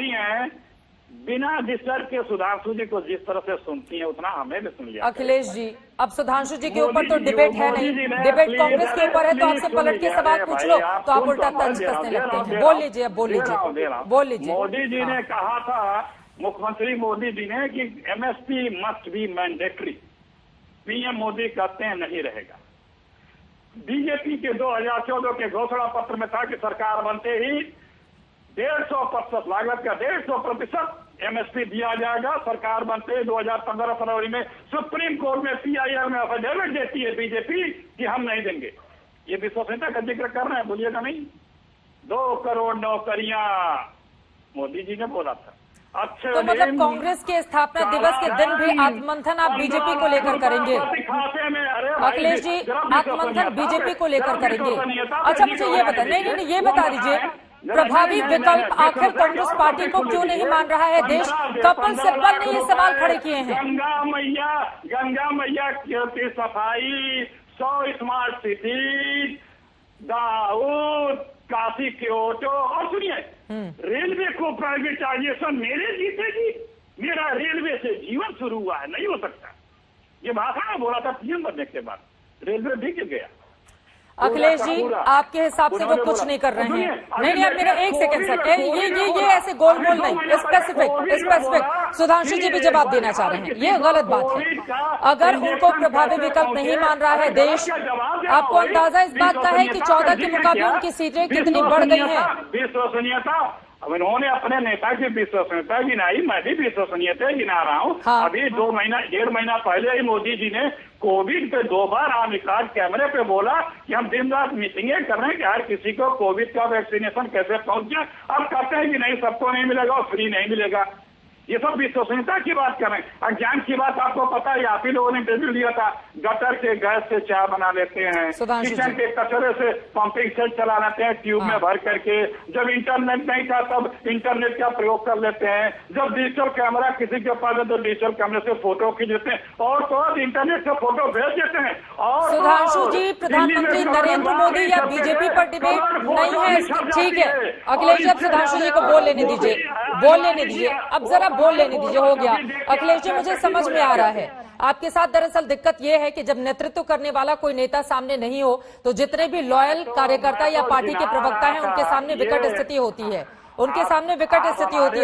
Speaker 10: बिना डिस्टर्ब के सुधांशु जी को जिस तरह से सुनती हैं उतना हमें भी सुन लिया।
Speaker 1: अखिलेश जी, अब सुधांशु जी के ऊपर तो डिबेट है नहीं, डिबेट कांग्रेस के ऊपर है, तो आपसे पलट के सवाल पूछ लो तो आप उल्टा तंज कसने लगते हैं। बोल लीजिए, अब बोल लीजिए, बोल लीजिए।
Speaker 10: मोदी जी ने कहा था, मुख्यमंत्री मोदी जी ने, कि MSP must be mandatory. PM Modi कहते हैं नहीं रहेगा। बीजेपी के 2014 के घोषणा पत्र में था कि सरकार बनते ही 150% लागत का 150% एमएसपी दिया जाएगा। सरकार बनते 2015 फरवरी में सुप्रीम कोर्ट में पीआईआर में अफिडेविट देती है बीजेपी कि हम नहीं देंगे। ये विश्वसनीयता का जिक्र कर रहे हैं, बोलिएगा नहीं। 2 करोड़ नौकरियां मोदी जी ने बोला था। अच्छे,
Speaker 1: तो मतलब कांग्रेस के स्थापना दिवस के दिन भी आत्ममंथन आप बीजेपी को लेकर करेंगे? अखिलेश जी, आत्ममंथन बीजेपी को लेकर करेंगे? अच्छा, मुझे ये बता, नहीं ये बता दीजिए, प्रभावी विकल्प आखिर कांग्रेस पार्टी को क्यों नहीं मान रहा है देश? कपिल सिब्बल ने ये सवाल खड़े किए हैं।
Speaker 10: गंगा मैया की सफाई, 100 smart city, Dawood, Kashi Kyoto, और सुनिए, रेलवे को प्राइवेटाइजेशन मेरे जीतेगी। मेरा रेलवे से जीवन शुरू हुआ है, नहीं हो सकता। ये भाषण में बोला था पीएम बनने के बाद, रेलवे भी गिर गया।
Speaker 1: अखिलेश जी, आपके हिसाब से वो कुछ नहीं कर रहे हैं। नहीं, अब मेरा एक सेकंड सर, ये ऐसे गोल गोल नहीं, स्पेसिफिक सुधांशु जी भी जवाब देना चाह रहे हैं, ये गलत बात है। अगर उनको प्रभावी विकल्प नहीं मान रहा है देश, आपको अंदाजा इस बात का है कि 14 के मुकाबले उनकी सीटें कितनी बढ़ गई हैं?
Speaker 10: विश्वसनीयता, अब उन्होंने अपने नेता की विश्वसनीयता गिनाई, मैं भी विश्वसनीयता गिना रहा हूँ।
Speaker 1: हाँ।
Speaker 10: अभी 1.5 महीना पहले ही मोदी जी ने कोविड पे 2 बार आमिकाज कैमरे पे बोला कि हम दिन रात मीटिंगें कर रहे हैं कि हर किसी को कोविड का वैक्सीनेशन कैसे पहुंच जाए। अब कहते हैं कि नहीं, सबको नहीं मिलेगा और फ्री नहीं मिलेगा। ये सब विश्वसनीयता की बात कर रहे हैं। अज्ञान की बात आपको पता है, आप ही लोगों ने इंटरव्यू लिया था, गटर के गैस से चाय बना लेते हैं, किचन के कचरे से पंपिंग सेट चला लेते हैं ट्यूब में भर करके। जब इंटरनेट नहीं था तब इंटरनेट का प्रयोग कर लेते हैं। जब डिजिटल कैमरा किसी के पास है तो डिजिटल कैमरे से फोटो खींच लेते हैं, और तो इंटरनेट से फोटो भेज देते हैं। और
Speaker 1: सुधांशु जी, प्रधानमंत्री नरेंद्र मोदी या बीजेपी पर डिबेट नहीं है, ठीक है अखिलेश जी, अब सुधांशु जी को बोल लेने दीजिए, अब जरा बोल लेने दीजिए, हो गया। अखिलेश जी, मुझे समझ में आ रहा है आपके साथ दरअसल दिक्कत यह है कि जब नेतृत्व करने वाला कोई नेता सामने नहीं हो तो जितने भी लॉयल कार्यकर्ता या पार्टी के प्रवक्ता हैं उनके सामने विकट स्थिति होती है,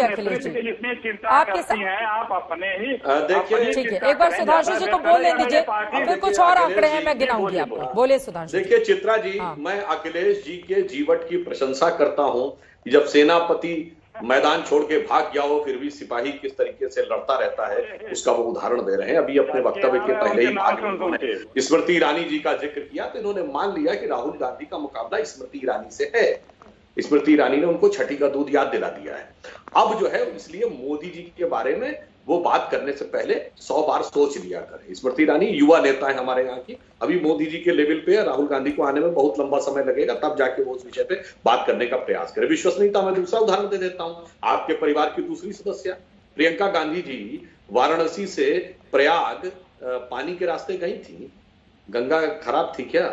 Speaker 1: अखिलेश जी आपके साथ।
Speaker 10: आप अपने ही
Speaker 9: देखिए,
Speaker 1: ठीक है, एक बार सुधांशु जी को बोल लेने दीजिए, फिर कुछ और आंकड़े हैं मैं गिनाऊंगी आपको। बोले सुधांशु।
Speaker 9: देखिए चित्रा जी, मैं अखिलेश जी के जीवट की प्रशंसा करता हूं। जब सेनापति मैदान छोड़ के भाग गया हो फिर भी सिपाही किस तरीके से लड़ता रहता है, उसका वो उदाहरण दे रहे हैं। अभी अपने वक्तव्य के पहले ही भाग में स्मृति ईरानी जी का जिक्र किया तो इन्होंने मान लिया कि राहुल गांधी का मुकाबला स्मृति ईरानी से है। स्मृति ईरानी ने उनको छठी का दूध याद दिला दिया है। अब जो है इसलिए मोदी जी के बारे में वो बात करने से पहले 100 बार सोच लिया करें। स्मृति ईरानी युवा नेता है हमारे यहाँ की, अभी मोदी जी के लेवल पे राहुल गांधी को आने में बहुत लंबा समय लगेगा, तब जाके वो उस विषय पे बात करने का प्रयास करें। विश्वसनीयता में दूसरा उदाहरण दे देता हूं। आपके परिवार की दूसरी सदस्य प्रियंका गांधी जी वाराणसी से प्रयाग पानी के रास्ते गई थी। गंगा खराब थी क्या?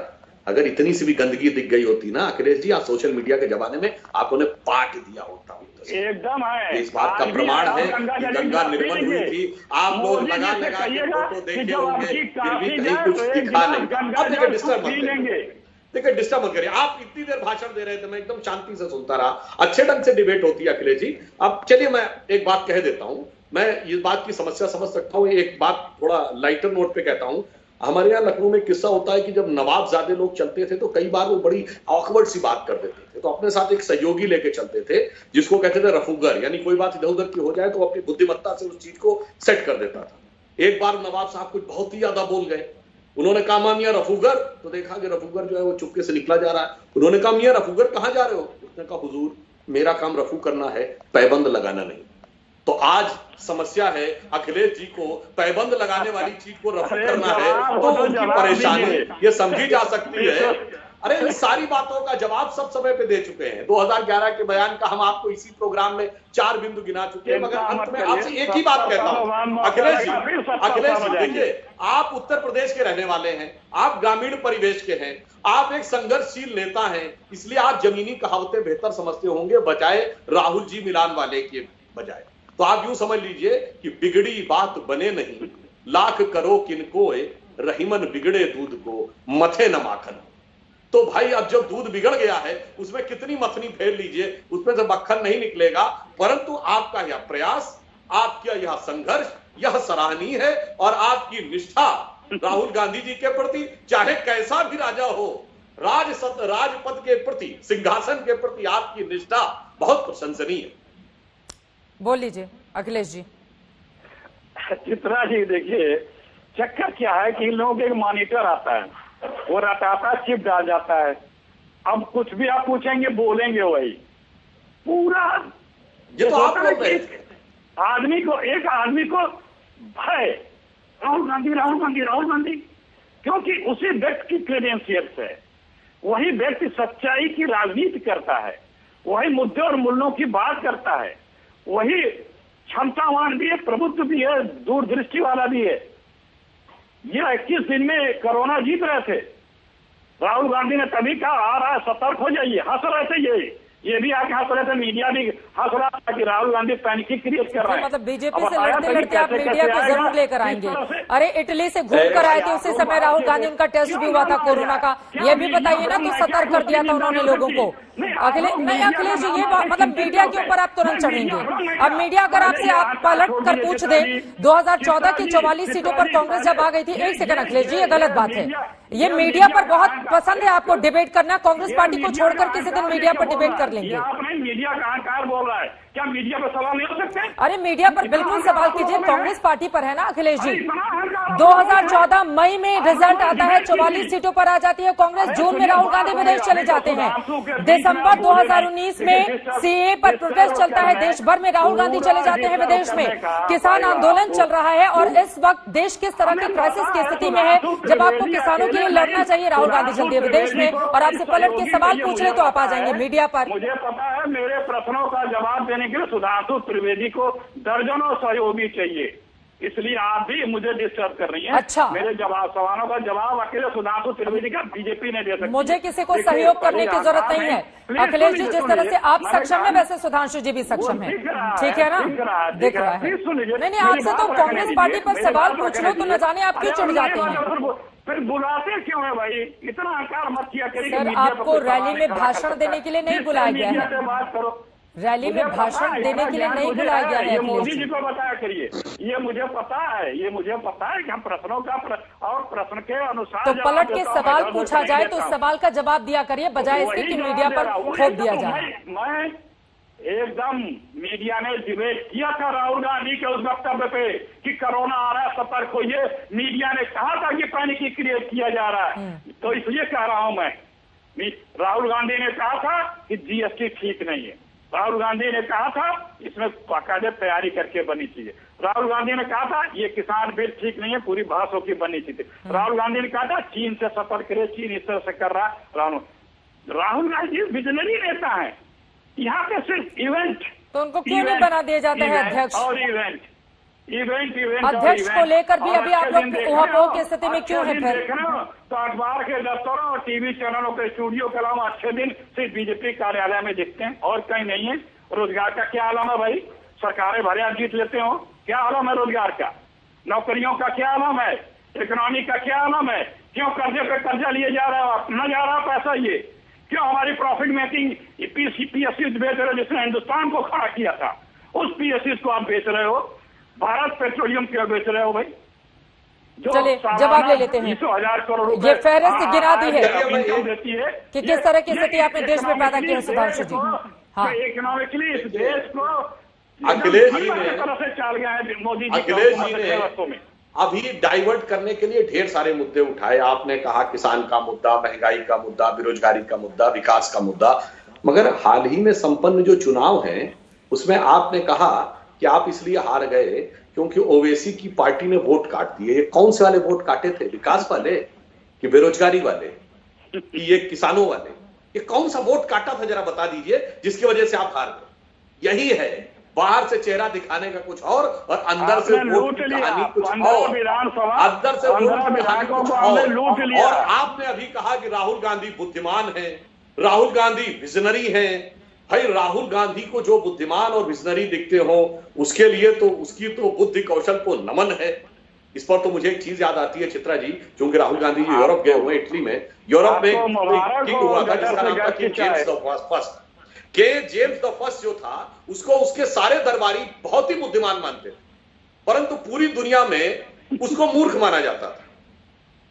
Speaker 9: अगर इतनी सी भी गंदगी दिख गई होती ना अखिलेश जी, आप सोशल मीडिया के जमाने में आप उन्हें पाट दिया होता।
Speaker 10: एकदम है,
Speaker 9: इस बात का प्रमाण है कि गंगा निर्मल हुई थी। आप लोग लगा के फोटो देखे होंगे, फिर भी कहीं कुछ दिखा नहीं। अब देखिए डिस्टर्ब मत करिए। आप इतनी देर भाषण दे रहे थे, मैं एकदम शांति से सुनता रहा, अच्छे ढंग से डिबेट होती है अखिलेश जी। अब चलिए मैं एक बात कह देता हूं, मैं इस बात की समस्या समझ सकता हूं, एक बात थोड़ा लाइटर नोट पे कहता हूं। हमारे यहाँ लखनऊ में किस्सा होता है कि जब नवाबजादे लोग चलते थे तो कई बार वो बड़ी ऑकवर्ड सी बात कर देते थे, तो अपने साथ एक सहयोगी लेके चलते थे जिसको कहते थे रफूगर, यानी कोई बात इधर उधर की हो जाए तो अपनी बुद्धिमत्ता से उस चीज को सेट कर देता था। एक बार नवाब साहब कुछ बहुत ही ज्यादा बोल गए, उन्होंने कहा मां मियां रफूगर, तो देखा कि रफूगर जो है वो चुपके से निकला जा रहा है। उन्होंने कहा मियां रफूगर कहां जा रहे हो? उसने कहा हुजूर मेरा काम रफू करना है, पैबंद लगाना नहीं। तो आज समस्या है अखिलेश जी को पैबंद लगाने वाली चीज को रफू करना है, तो उनकी परेशानी ये समझी जा सकती है। अरे इन सारी बातों का जवाब सब समय पे दे चुके हैं। 2011 के बयान का हम आपको इसी प्रोग्राम में 4 बिंदु गिना चुके हैं, मगर अंत में आपसे एक ही बात कहता हूं अखिलेश जी, देखिए आप उत्तर प्रदेश के रहने वाले हैं, आप ग्रामीण परिवेश के हैं, आप एक संघर्षशील नेता हैं, इसलिए आप जमीनी कहावतें बेहतर समझते होंगे बजाय राहुल जी मिलान वाले के बजाय। तो आप यूं समझ लीजिए कि बिगड़ी बात बने नहीं, लाख करो किनको रहीमन बिगड़े दूध को मथे न माखन। तो भाई अब जब दूध बिगड़ गया है उसमें कितनी मथनी फेर लीजिए, उसमें से मक्खन नहीं निकलेगा। परंतु आपका यह प्रयास, आपका यह संघर्ष, यह सराहनीय है, और आपकी निष्ठा राहुल गांधी जी के प्रति, चाहे कैसा भी राजा हो, राजपद के प्रति, सिंहासन के प्रति आपकी निष्ठा बहुत प्रशंसनीय है।
Speaker 1: बोल लीजिए अखिलेश जी।
Speaker 10: चित्रा जी देखिए, चक्कर क्या है कि इन लोगों के एक मॉनिटर आता है, वो रटाता चिप डाल जाता है। अब कुछ भी आप पूछेंगे बोलेंगे वही पूरा।
Speaker 9: ये तो आप
Speaker 10: एक आदमी को भय राहुल गांधी, क्योंकि उसी व्यक्ति की क्रेडेंशियल्स है, वही व्यक्ति सच्चाई की राजनीति करता है, वही मुद्दे और मूल्यों की बात करता है, वही क्षमतावान भी है, प्रभुत्व भी है, दूरदृष्टि वाला भी है। ये 21 दिन में कोरोना जीत रहे थे, राहुल गांधी ने तभी कहा आ रहा है सतर्क हो जाइए, हंस रहे थे ये भी आके हंस रहे थे, मीडिया भी हंस रहा था कि राहुल गांधी पैनिक क्रिएट कर रहे हैं।
Speaker 1: मतलब बीजेपी से लड़ते लड़ते आप मीडिया को जरूर लेकर आएंगे। अरे इटली से घूम कर आए थे, उसी समय राहुल गांधी, उनका टेस्ट भी हुआ था कोरोना का, ये भी बताइए ना, तो सतर्क कर दिया था उन्होंने लोगों को। अखिलेश जी, ये मतलब मीडिया के ऊपर आप तुरंत चढ़ेंगे। अब मीडिया अगर आपसे आप पलट कर पूछ दे 2014 की 44 सीटों पर कांग्रेस जब आ गई थी, एक सेकंड अखिलेश जी, ये गलत बात है। ये मीडिया पर बहुत पसंद है आपको डिबेट करना, कांग्रेस पार्टी को छोड़कर किसी दिन मीडिया पर डिबेट कर लेंगे।
Speaker 10: मीडिया कहाँ बोल रहा है, क्या मीडिया पर सवाल नहीं हो सकते?
Speaker 1: अरे मीडिया पर बिल्कुल सवाल कीजिए, कांग्रेस पार्टी पर है ना अखिलेश जी। 2014 मई में रिजल्ट आता है, 44 सीटों पर आ जाती है कांग्रेस, जून में राहुल गांधी विदेश चले जाते हैं, दिसंबर 2019 में सीए पर प्रोटेस्ट चलता है, देश भर में राहुल गांधी चले जाते हैं विदेश में, किसान आंदोलन चल रहा है, और इस वक्त देश किस तरह के क्राइसिस की स्थिति में है, जब आपको किसानों के लिए लड़ना चाहिए, राहुल गांधी चलती है विदेश में, और आपसे पलट के सवाल पूछ रहे तो आप आ जाएंगे मीडिया पर।
Speaker 10: मुझे पता है मेरे प्रश्नों का जवाब देने के लिए सुधांशु त्रिवेदी को दर्जनों सहयोगी चाहिए, इसलिए आप भी मुझे डिस्टर्ब कर रही हैं।
Speaker 1: अच्छा,
Speaker 10: मेरे सवालों का जवाब अकेले सुधांशु त्रिवेदी का बीजेपी ने दे सकती।
Speaker 1: मुझे किसी को सहयोग करने की जरूरत नहीं है अखिलेश जी, जिस तरह से आप सक्षम है वैसे सुधांशु जी भी सक्षम है, ठीक है ना? दिख रहा है। नहीं, आपसे तो कांग्रेस पार्टी पर सवाल पूछ लो तो न जाने आप क्यों चढ़ जाते हैं,
Speaker 10: फिर बुलाते क्यों है भाई? इतना अहंकार मत किया करिए।
Speaker 1: सर, आपको रैली में भाषण देने के लिए नहीं बुलाया गया है,
Speaker 10: बात करो,
Speaker 1: रैली में भाषण देने के लिए नहीं बुलाया गया है।
Speaker 10: मोदी जी को बताया करिए, ये मुझे पता है, ये मुझे पता है कि हम प्रश्नों का और प्रश्न के अनुसार
Speaker 1: तो पलट के सवाल पूछा जाए तो उस सवाल का जवाब दिया करिए, बजाय इसके कि मीडिया पर थोप दिया जाए।
Speaker 10: मैं एकदम मीडिया ने डिबेट किया था राहुल गांधी के उस वक्तव्य पे कि कोरोना आ रहा है, सतर्क होइए। मीडिया ने कहा था कि पैनिक क्रिएट किया जा रहा है, तो इसलिए कह रहा हूं मैं, राहुल गांधी ने कहा था कि जीएसटी ठीक नहीं है, राहुल गांधी ने कहा था इसमें बाकायदे तैयारी करके बनी चाहिए, राहुल गांधी ने कहा था ये किसान बिल ठीक नहीं है, पूरी बहस होकर बनी थी, राहुल गांधी ने कहा था चीन से सतर्क रहे, चीन इस तरह से कर रहा है। राहुल गांधी विजनरी नेता है, यहाँ पे सिर्फ इवेंट,
Speaker 1: तो उनको क्यों नहीं बना दिया जाता है अध्यक्ष?
Speaker 10: और इवेंट
Speaker 1: अध्यक्ष को लेकर भी अभी आप लोग ऊहापोह की स्थिति में क्यों है? फिर
Speaker 10: तो अखबार के दफ्तरों और टीवी चैनलों के स्टूडियो के अलावा अच्छे दिन सिर्फ बीजेपी कार्यालय में दिखते हैं और कहीं नहीं है। रोजगार का क्या आलम है भाई? सरकारें भले आप जीत लेते हो, क्या आलम है रोजगार का? नौकरियों का क्या आलम है? इकोनॉमी का क्या आलम है? क्यों कर्जे पे कर्जा लिए जा रहे हो? न जा रहा पैसा, ये क्यों हमारी प्रॉफिट मेकिंग पीएससी बेच रहे हो जिसने हिंदुस्तान को खड़ा किया था, उस पीएससी को आप बेच रहे हो। भारत पेट्रोलियम क्यों बेच रहे हो भाई?
Speaker 1: चलिए जवाब ले लेते हैं।
Speaker 10: 20,000 करोड़
Speaker 1: ये फहरिस्त गिना दी है
Speaker 10: देती है
Speaker 1: कि किस तरह की स्थिति आपने देश में पैदा की है सुधांशु जी। हाँ,
Speaker 10: इकोनॉमिकली इस देश को
Speaker 9: अखिलेश जी ने
Speaker 10: तरह से चाल गया है मोदी जी।
Speaker 9: अखिलेश जी ने अभी डाइवर्ट करने के लिए ढेर सारे मुद्दे उठाए। आपने कहा किसान का मुद्दा, महंगाई का मुद्दा, बेरोजगारी का मुद्दा, विकास का मुद्दा, मगर हाल ही में संपन्न जो चुनाव हैं उसमें आपने कहा कि आप इसलिए हार गए क्योंकि ओवैसी की पार्टी ने वोट काट दिए। ये कौन से वाले वोट काटे थे? विकास वाले कि बेरोजगारी वाले कि ये किसानों वाले? ये कौन सा वोट काटा था जरा बता दीजिए जिसकी वजह से आप हार गए? यही है, बाहर से चेहरा दिखाने का कुछ और अंदर से वोट की कहानी कुछ और, अंदर से वोट की कहानी कुछ और। और आपने अभी कहा कि राहुल गांधी बुद्धिमान है, राहुल गांधी विजनरी है। भाई राहुल गांधी को जो बुद्धिमान और विजनरी दिखते हो उसके लिए तो उसकी तो बुद्धि कौशल को नमन है। इस पर तो मुझे एक चीज याद आती है चित्रा जी, क्योंकि राहुल गांधी जी यूरोप गए हुए, इटली में, यूरोप में किंग हुआ था जिसका नाम था किंग जेम्स द फर्स्ट। के जेम्स द फर्स्ट जो था उसको उसके सारे दरबारी बहुत ही बुद्धिमान मानते थे, परंतु पूरी दुनिया में उसको मूर्ख माना जाता था।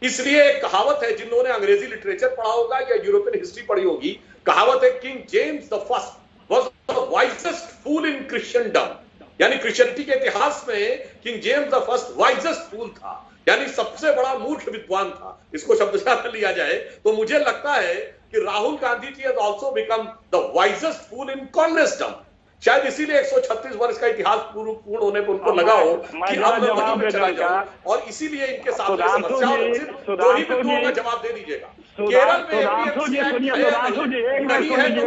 Speaker 9: इसलिए एक कहावत है, जिन लोगों ने अंग्रेजी लिटरेचर पढ़ा होगा या यूरोपियन हिस्ट्री पढ़ी होगी, कहावत है King James the first was the wisest fool in Christendom, यानी क्रिश्चियनिटी के इतिहास में King James the first wisest fool था, यानी सबसे बड़ा मूर्ख विद्वान था। इसको शब्दशः लिया जाए तो मुझे लगता है कि Rahul Gandhi ji has also become the wisest fool in communism. शायद इसीलिए 136 वर्ष का इतिहास पूर्ण होने पर उनको लगा हो कि अब मैं वहीं पे चला जाऊं, और इसीलिए इनके सामने समस्या और सिर्फ दो ही बिंदुओं का जवाब दे दीजिएगा।
Speaker 10: केरल में सुधांशु जी सुनिए, सुधांशु जी एक मिनट सुन लीजिए,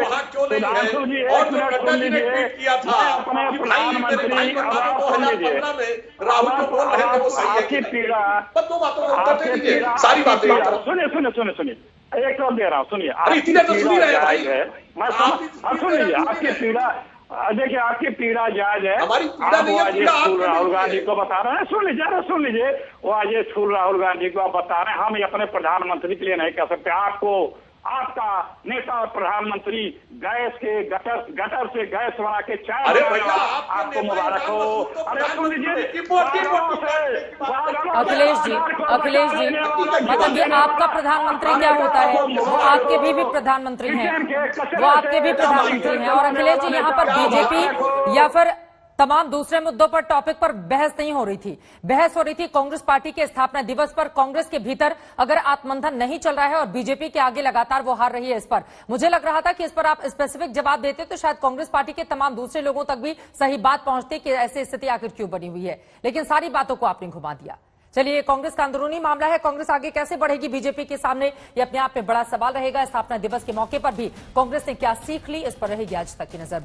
Speaker 10: सुधांशु जी एक मिनट सुन लीजिए, अपने प्रधानमंत्री सुन लीजिए, आपकी पीड़ा,
Speaker 9: सारी बातें
Speaker 10: सुनिए सुनिए सुनिए सुनिए, एक तो दे रहा हूँ, सुनिए, आपकी
Speaker 9: तो सुन ही रहे हैं भाई,
Speaker 10: मैं सुन लीजिए, आपकी पीड़ा, देखिए आपकी पीड़ा जायज है,
Speaker 9: हमारी पीड़ा नहीं है, पीड़ा
Speaker 10: स्कूल राहुल गांधी को बता रहे हैं, सुन लीजिए, वो आज ये स्कूल राहुल गांधी को आप बता रहे हैं, हम अपने प्रधानमंत्री के लिए नहीं कह सकते, आपको आपका नेता और प्रधानमंत्री गैस के गटर से गैस बना के चाय,
Speaker 9: अरे भैया
Speaker 10: आपको मुबारक हो। अरे सुन लीजिए
Speaker 1: अखिलेश जी मतलब ये आपका प्रधानमंत्री क्या होता है, वो आपके भी प्रधानमंत्री हैं, वो आपके भी प्रधानमंत्री हैं। और अखिलेश जी यहाँ पर बीजेपी या फिर तमाम दूसरे मुद्दों पर टॉपिक पर बहस नहीं हो रही थी, बहस हो रही थी कांग्रेस पार्टी के स्थापना दिवस पर। कांग्रेस के भीतर अगर आत्ममंथन नहीं चल रहा है और बीजेपी के आगे लगातार वो हार रही है, इस पर मुझे लग रहा था कि इस पर आप स्पेसिफिक जवाब देते तो शायद कांग्रेस पार्टी के तमाम दूसरे लोगों तक भी सही बात पहुंचती कि ऐसी स्थिति आखिर क्यों बनी हुई है, लेकिन सारी बातों को आपने घुमा दिया। चलिए, कांग्रेस का अंदरूनी मामला है, कांग्रेस आगे कैसे बढ़ेगी बीजेपी के सामने, ये अपने आप में बड़ा सवाल रहेगा। स्थापना दिवस के मौके पर भी कांग्रेस ने क्या सीख ली, इस पर रहेगी आज तक की नजर।